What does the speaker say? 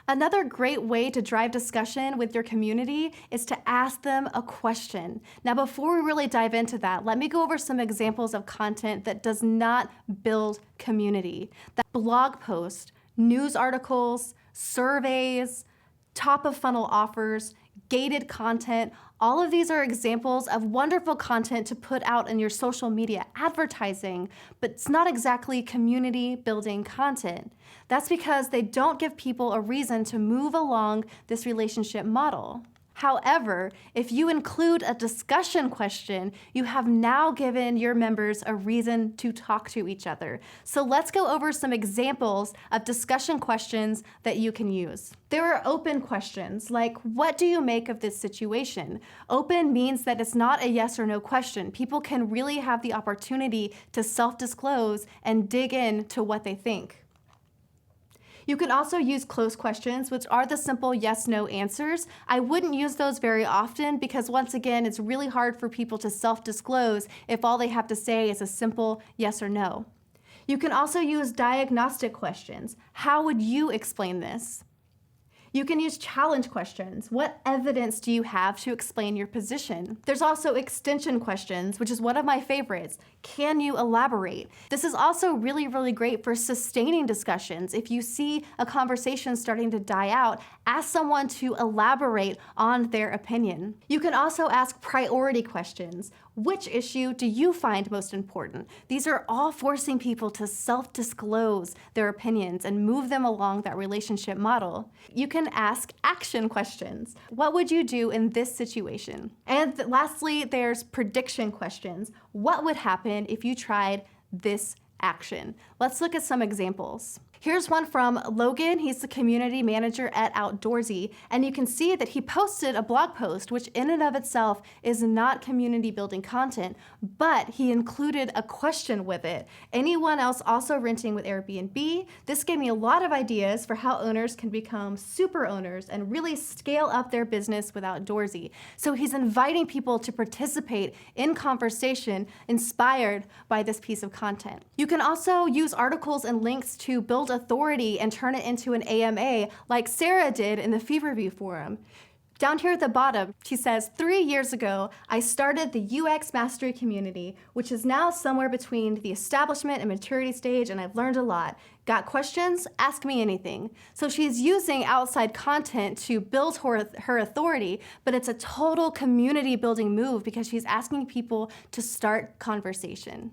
Another great way to drive discussion with your community is to ask them a question. Now, before we really dive into that, let me go over some examples of content that does not build community. That blog posts, news articles, surveys, top of funnel offers, gated content. All of these are examples of wonderful content to put out in your social media advertising, but it's not exactly community building content. That's because they don't give people a reason to move along this relationship model. However, if you include a discussion question, you have now given your members a reason to talk to each other. So let's go over some examples of discussion questions that you can use. There are open questions like, what do you make of this situation? Open means that it's not a yes or no question. People can really have the opportunity to self-disclose and dig into what they think. You can also use closed questions, which are the simple yes/no answers. I wouldn't use those very often because once again, it's really hard for people to self-disclose if all they have to say is a simple yes or no. You can also use diagnostic questions. How would you explain this? You can use challenge questions. What evidence do you have to explain your position? There's also extension questions, which is one of my favorites. Can you elaborate? This is also really, really great for sustaining discussions. If you see a conversation starting to die out, ask someone to elaborate on their opinion. You can also ask priority questions. Which issue do you find most important? These are all forcing people to self-disclose their opinions and move them along that relationship model. You can ask action questions. What would you do in this situation? And lastly, there's prediction questions. What would happen if you tried this action? Let's look at some examples. Here's one from Logan. He's the community manager at Outdoorsy, and you can see that he posted a blog post, which in and of itself is not community building content, but he included a question with it. Anyone else also renting with Airbnb? This gave me a lot of ideas for how owners can become super owners and really scale up their business with Outdoorsy. So he's inviting people to participate in conversation inspired by this piece of content. You can also use articles and links to build authority and turn it into an AMA like Sarah did in the Fee Review forum. Down here at the bottom, she says, 3 years ago, I started the UX Mastery community, which is now somewhere between the establishment and maturity stage, and I've learned a lot. Got questions? Ask me anything. So she's using outside content to build her authority, but it's a total community building move because she's asking people to start conversation.